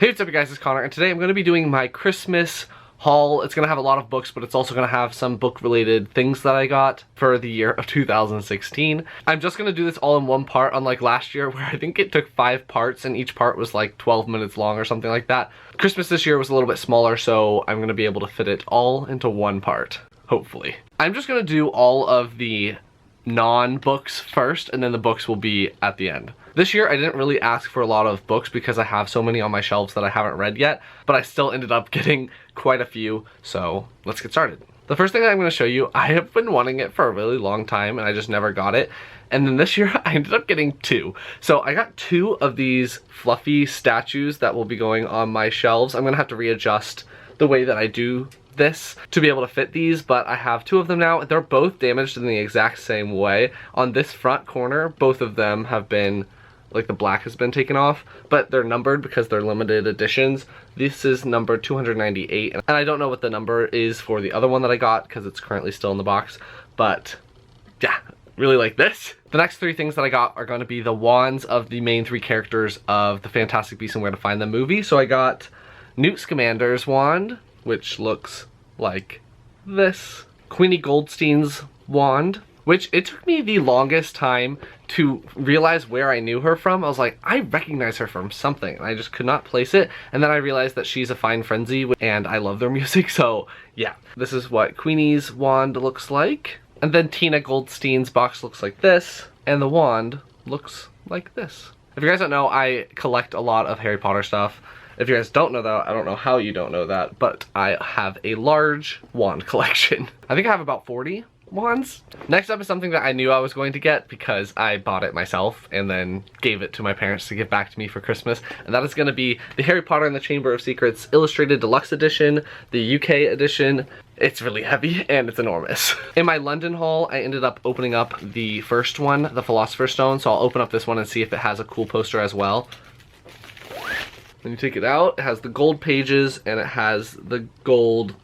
Hey, what's up you guys, it's Connor, and today I'm going to be doing my Christmas haul. It's going to have a lot of books, but it's also going to have some book related things that I got for the year of 2016. I'm just going to do this all in one part, unlike last year where I think it took 5 parts and each part was like 12 minutes long or something like that. Christmas this year was a little bit smaller, so I'm going to be able to fit it all into one part, hopefully. I'm just going to do all of the non-books first, and then the books will be at the end. This year I didn't really ask for a lot of books because I have so many on my shelves that I haven't read yet, but I still ended up getting quite a few, so let's get started. The first thing I'm going to show you, I have been wanting it for a really long time and I just never got it, and then this year I ended up getting 2. So I got 2 of these fluffy statues that will be going on my shelves. I'm going to have to readjust the way that I do this to be able to fit these, but I have 2 of them now. They're both damaged in the exact same way. On this front corner, both of them have been, like, the black has been taken off, but they're numbered because they're limited editions. This is number 298, and I don't know what the number is for the other one that I got because it's currently still in the box, but yeah, really like this. The next 3 things that I got are going to be the wands of the main 3 characters of the Fantastic Beasts and Where to Find Them movie. So I got Newt Scamander's wand, which looks like this. Queenie Goldstein's wand, which it took me the longest time to realize where I knew her from. I was like, I recognize her from something, and I just could not place it. And then I realized that she's a Fine Frenzy, and I love their music, so yeah. This is what Queenie's wand looks like. And then Tina Goldstein's box looks like this, and the wand looks like this. If you guys don't know, I collect a lot of Harry Potter stuff. If you guys don't know that, I don't know how you don't know that, but I have a large wand collection. I think I have about 40 wands. Next up is something that I knew I was going to get because I bought it myself and then gave it to my parents to give back to me for Christmas, and that is going to be the Harry Potter and the Chamber of Secrets Illustrated Deluxe Edition, the UK edition. It's really heavy and it's enormous. In my London haul, I ended up opening up the first one, the Philosopher's Stone, so I'll open up this one and see if it has a cool poster as well. When you take it out, it has the gold pages and it has the gold,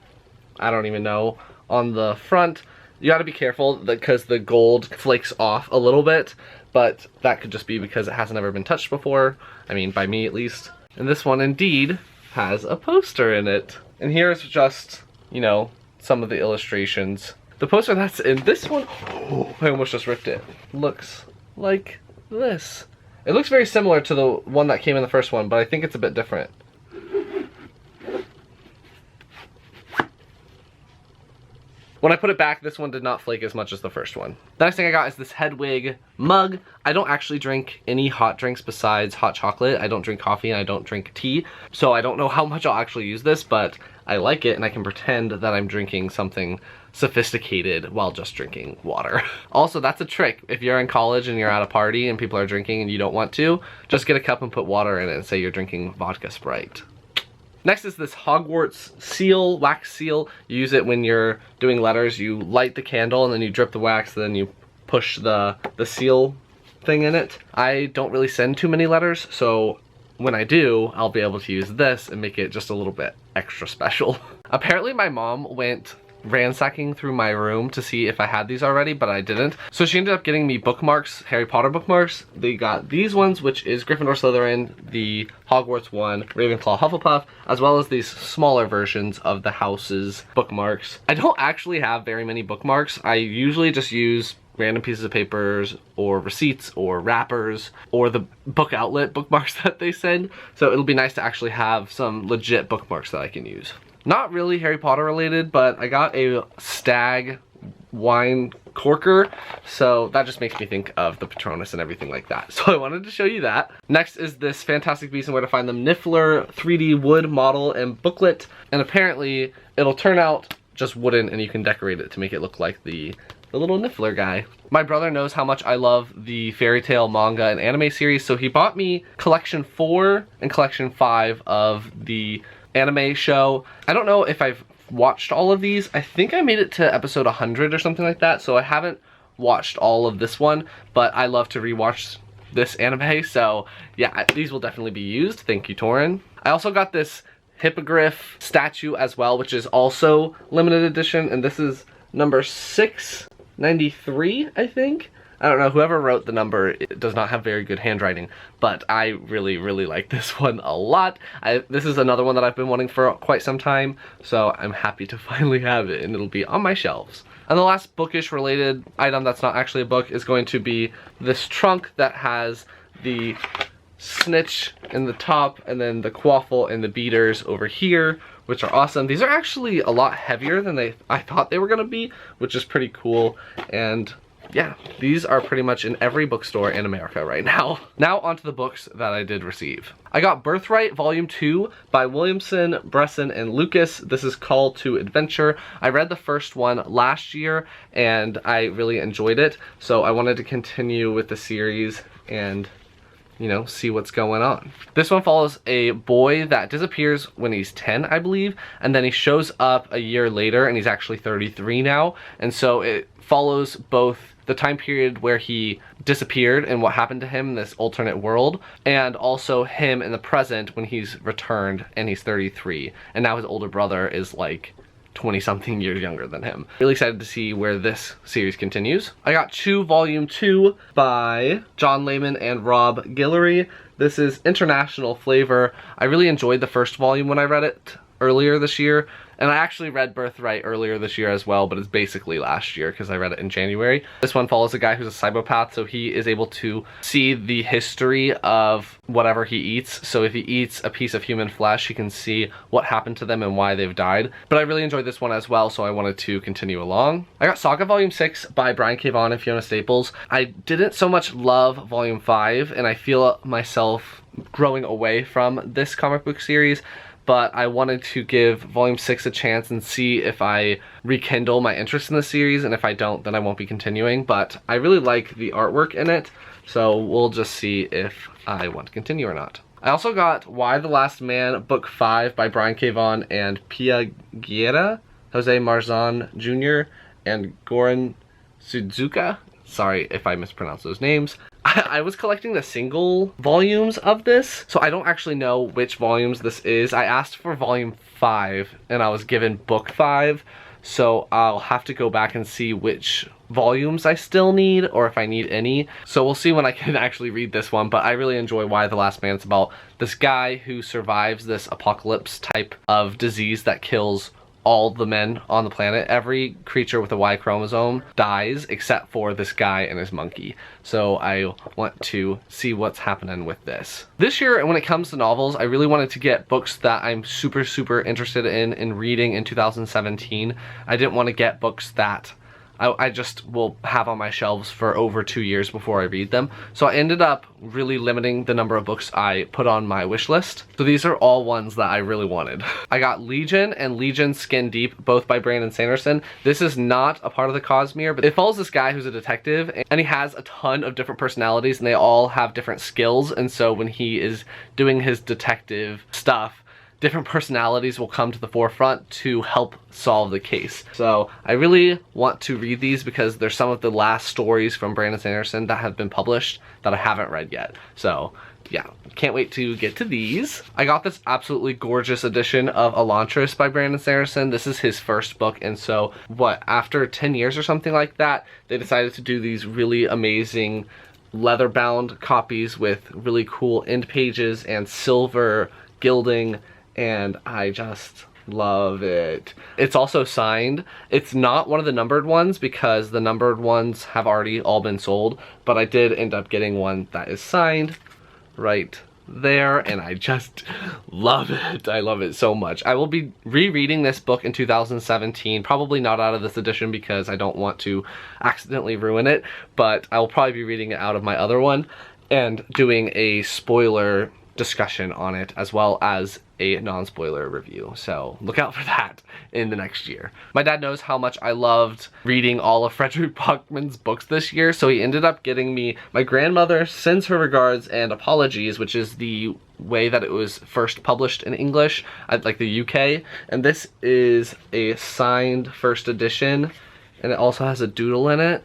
I don't even know, on the front. You gotta be careful because the gold flakes off a little bit, but that could just be because it hasn't ever been touched before. I mean, by me at least. And this one indeed has a poster in it. And here's just, you know, some of the illustrations. The poster that's in this one, oh, I almost just ripped it, looks like this. It looks very similar to the one that came in the first one, but I think it's a bit different. When I put it back, this one did not flake as much as the first one. The next thing I got is this Hedwig mug. I don't actually drink any hot drinks besides hot chocolate. I don't drink coffee and I don't drink tea, so I don't know how much I'll actually use this, but I like it and I can pretend that I'm drinking something sophisticated while just drinking water. Also, that's a trick. If you're in college and you're at a party and people are drinking and you don't want to, just get a cup and put water in it and say you're drinking vodka Sprite. Next is this Hogwarts Seal, wax seal. You use it when you're doing letters. You light the candle and then you drip the wax, then you push the seal thing in it. I don't really send too many letters, so when I do, I'll be able to use this and make it just a little bit extra special. Apparently my mom went ransacking through my room to see if I had these already, but I didn't. So she ended up getting me bookmarks, Harry Potter bookmarks. They got these ones, which is Gryffindor Slytherin, the Hogwarts one, Ravenclaw Hufflepuff, as well as these smaller versions of the house's bookmarks. I don't actually have very many bookmarks. I usually just use random pieces of papers or receipts or wrappers or the book outlet bookmarks that they send. So it'll be nice to actually have some legit bookmarks that I can use. Not really Harry Potter related, but I got a stag wine corker, so that just makes me think of the Patronus and everything like that. So I wanted to show you that. Next is this Fantastic Beasts and Where to Find Them Niffler 3D wood model and booklet, and apparently it'll turn out just wooden and you can decorate it to make it look like the little Niffler guy. My brother knows how much I love the fairy tale manga and anime series, so he bought me collection 4 and collection 5 of the anime show. I don't know if I've watched all of these. I think I made it to episode 100 or something like that, so I haven't watched all of this one, but I love to rewatch this anime, so yeah, these will definitely be used. Thank you, Torin. I also got this hippogriff statue as well, which is also limited edition, and this is number 693, I think. I don't know, whoever wrote the number, it does not have very good handwriting, but I really, really like this one a lot. This is another one that I've been wanting for quite some time, so I'm happy to finally have it, and it'll be on my shelves. And the last bookish related item that's not actually a book is going to be this trunk that has the snitch in the top and then the quaffle and the beaters over here, which are awesome. These are actually a lot heavier than I thought they were gonna be, which is pretty cool. And yeah, these are pretty much in every bookstore in America right now. Now onto the books that I did receive. I got Birthright Volume 2 by Williamson, Bresson, and Lucas. This is Call to Adventure. I read the first one last year and I really enjoyed it, so I wanted to continue with the series and, you know, see what's going on. This one follows a boy that disappears when he's 10, I believe, and then he shows up a year later and he's actually 33 now, and so it follows both the time period where he disappeared and what happened to him in this alternate world, and also him in the present when he's returned and he's 33, and now his older brother is like 20 something years younger than him. Really excited to see where this series continues. I got Chew Volume 2 by John Layman and Rob Guillory. This is international flavor. I really enjoyed the first volume when I read it earlier this year, and I actually read Birthright earlier this year as well, but it's basically last year because I read it in January. This one follows a guy who's a psychopath, so he is able to see the history of whatever he eats. So if he eats a piece of human flesh, he can see what happened to them and why they've died. But I really enjoyed this one as well, so I wanted to continue along. I got Saga Volume 6 by Brian K. Vaughan and Fiona Staples. I didn't so much love Volume 5, and I feel myself growing away from this comic book series, but I wanted to give Volume 6 a chance and see if I rekindle my interest in the series, and if I don't, then I won't be continuing. But I really like the artwork in it, so we'll just see if I want to continue or not. I also got Why the Last Man, Book 5 by Brian K. Vaughan and Pia Guerra, Jose Marzan Jr., and Goran Sudzuka. Sorry if I mispronounced those names. I was collecting the single volumes of this, so I don't actually know which volumes this is. I asked for Volume 5, and I was given Book 5, so I'll have to go back and see which volumes I still need, or if I need any. So we'll see when I can actually read this one, but I really enjoy Why the Last Man. It's about this guy who survives this apocalypse type of disease that kills all the men on the planet. Every creature with a Y chromosome dies except for this guy and his monkey. So I want to see what's happening with this. This year, when it comes to novels, I really wanted to get books that I'm super interested in reading in 2017. I didn't want to get books that I just will have on my shelves for over 2 years before I read them. So I ended up really limiting the number of books I put on my wish list. So these are all ones that I really wanted. I got Legion and Legion Skin Deep, both by Brandon Sanderson. This is not a part of the Cosmere, but it follows this guy who's a detective, and he has a ton of different personalities, and they all have different skills. And so when he is doing his detective stuff, different personalities will come to the forefront to help solve the case. So I really want to read these because they're some of the last stories from Brandon Sanderson that have been published that I haven't read yet. So yeah, can't wait to get to these. I got this absolutely gorgeous edition of Elantras by Brandon Sanderson. This is his first book, and so after 10 years or something like that, they decided to do these really amazing leather-bound copies with really cool end pages and silver gilding, and I just love it. It's also signed. It's not one of the numbered ones because the numbered ones have already all been sold, but I did end up getting one that is signed right there, and I just love it. I love it so much. I will be rereading this book in 2017, probably not out of this edition because I don't want to accidentally ruin it, but I will probably be reading it out of my other one and doing a spoiler discussion on it, as well as a non-spoiler review. So look out for that in the next year. My dad knows how much I loved reading all of Frederick Bachman's books this year, so he ended up getting me My Grandmother Sends Her Regards and Apologies, which is the way that it was first published in English at like the UK. And this is a signed first edition, and it also has a doodle in it,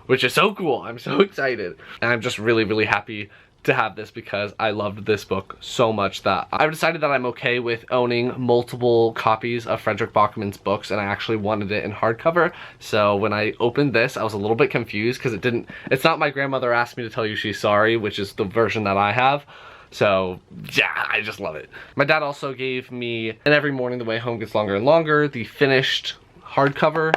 which is so cool. I'm so excited. And I'm just really happy to have this because I loved this book so much that I've decided that I'm okay with owning multiple copies of Frederick Bachman's books, and I actually wanted it in hardcover. So when I opened this, I was a little bit confused because it's not My Grandmother Asked Me to Tell You She's Sorry, which is the version that I have. So yeah, I just love it. My dad also gave me And Every Morning the Way Home Gets Longer and Longer, the finished hardcover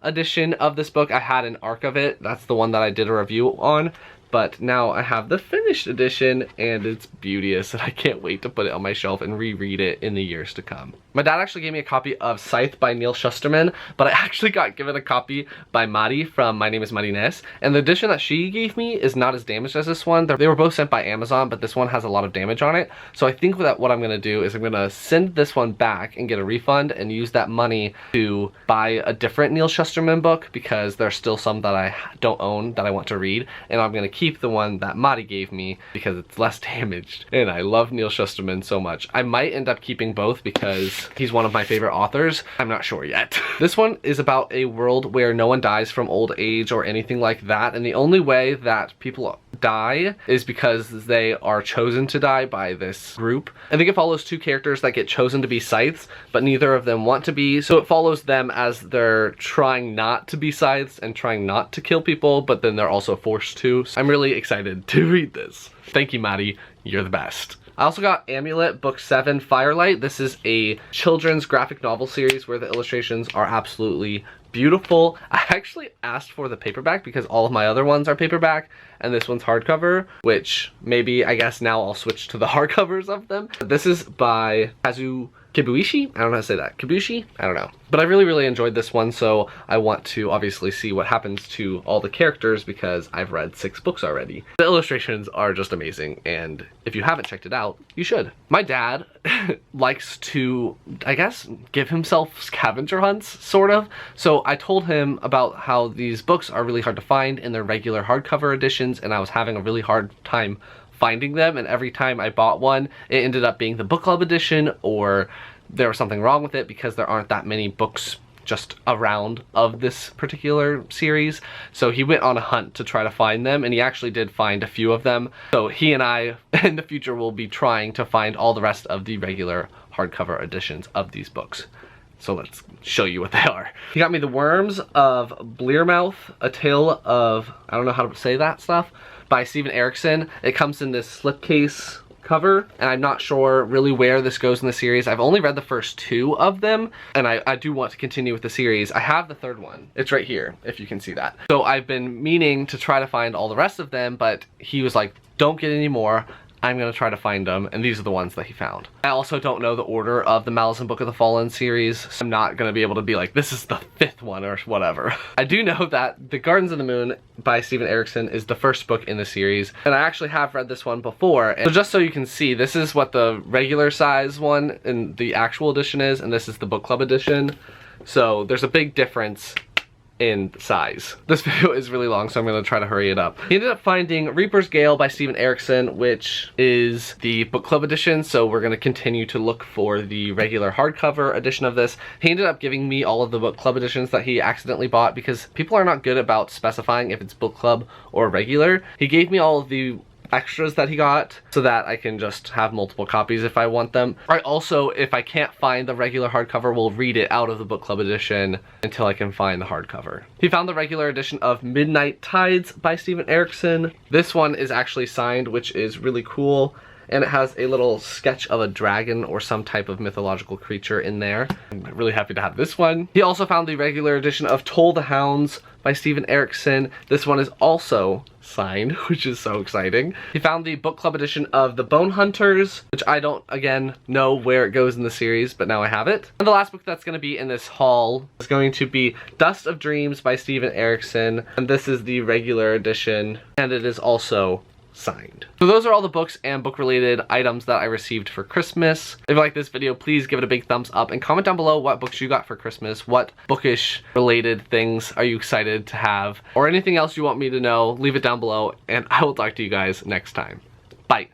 edition of this book. I had an arc of it. That's the one that I did a review on. But now I have the finished edition, and it's beauteous, and I can't wait to put it on my shelf and reread it in the years to come. My dad actually gave me a copy of Scythe by Neil Shusterman, but I actually got given a copy by Mari from My Name is Marines, and the edition that she gave me is not as damaged as this one. They were both sent by Amazon, but this one has a lot of damage on it. So I think that what I'm going to do is I'm going to send this one back and get a refund and use that money to buy a different Neil Shusterman book, because there's still some that I don't own that I want to read, and I'm going to keep the one that Mari gave me because it's less damaged, and I love Neil Shusterman so much. I might end up keeping both because he's one of my favorite authors. I'm not sure yet. This one is about a world where no one dies from old age or anything like that, and the only way that people die is because they are chosen to die by this group. I think it follows two characters that get chosen to be scythes, but neither of them want to be, so it follows them as they're trying not to be scythes and trying not to kill people, but then they're also forced to. So I'm really excited to read this. Thank you, Maddie. You're the best. I also got Amulet Book 7 Firelight. This is a children's graphic novel series where the illustrations are absolutely beautiful. I actually asked for the paperback because all of my other ones are paperback and this one's hardcover, which maybe, I guess now I'll switch to the hardcovers of them. This is by Kazu Kibuishi? I don't know how to say that. Kibuishi? I don't know. But I really enjoyed this one, so I want to obviously see what happens to all the characters because I've read 6 books already. The illustrations are just amazing, and if you haven't checked it out, you should. My dad likes to, I guess, give himself scavenger hunts, sort of. So I told him about how these books are really hard to find in their regular hardcover editions, and I was having a really hard time finding them, and every time I bought one, it ended up being the book club edition, or there was something wrong with it because there aren't that many books just around of this particular series. So he went on a hunt to try to find them, and he actually did find a few of them. So he and I in the future will be trying to find all the rest of the regular hardcover editions of these books. So let's show you what they are. He got me The Worms of Blearmouth, A Tale of, I don't know how to say that stuff, by Steven Erikson. It comes in this slipcase cover, and I'm not sure really where this goes in the series. I've only read the first 2 of them, and I do want to continue with the series. I have the 3rd one. It's right here, if you can see that. So I've been meaning to try to find all the rest of them, but he was like, don't get any more. I'm gonna try to find them, and these are the ones that he found. I also don't know the order of the Malazan Book of the Fallen series, so I'm not gonna be able to be like, this is the 5th one or whatever. I do know that The Gardens of the Moon by Steven Erikson is the first book in the series, and I actually have read this one before. And so just so you can see, this is what the regular size one in the actual edition is, and this is the book club edition. So there's a big difference in size. This video is really long, so I'm gonna try to hurry it up. He ended up finding Reaper's Gale by Steven Erikson, which is the book club edition, so we're gonna continue to look for the regular hardcover edition of this. He ended up giving me all of the book club editions that he accidentally bought because people are not good about specifying if it's book club or regular. He gave me all of the extras that he got so that I can just have multiple copies if I want them. I also, if I can't find the regular hardcover, will read it out of the book club edition until I can find the hardcover. He found the regular edition of Midnight Tides by Steven Erikson. This one is actually signed, which is really cool, and it has a little sketch of a dragon or some type of mythological creature in there. I'm really happy to have this one. He also found the regular edition of Toll the Hounds by Steven Erikson. This one is also signed, which is so exciting. He found the book club edition of The Bone Hunters, which I don't, again, know where it goes in the series, but now I have it. And the last book that's going to be in this haul is going to be Dust of Dreams by Steven Erikson, and this is the regular edition, and it is also signed. So those are all the books and book related items that I received for Christmas. If you like this video, please give it a big thumbs up and comment down below what books you got for Christmas. What bookish related things are you excited to have, or anything else you want me to know. Leave it down below, and I will talk to you guys next time. Bye.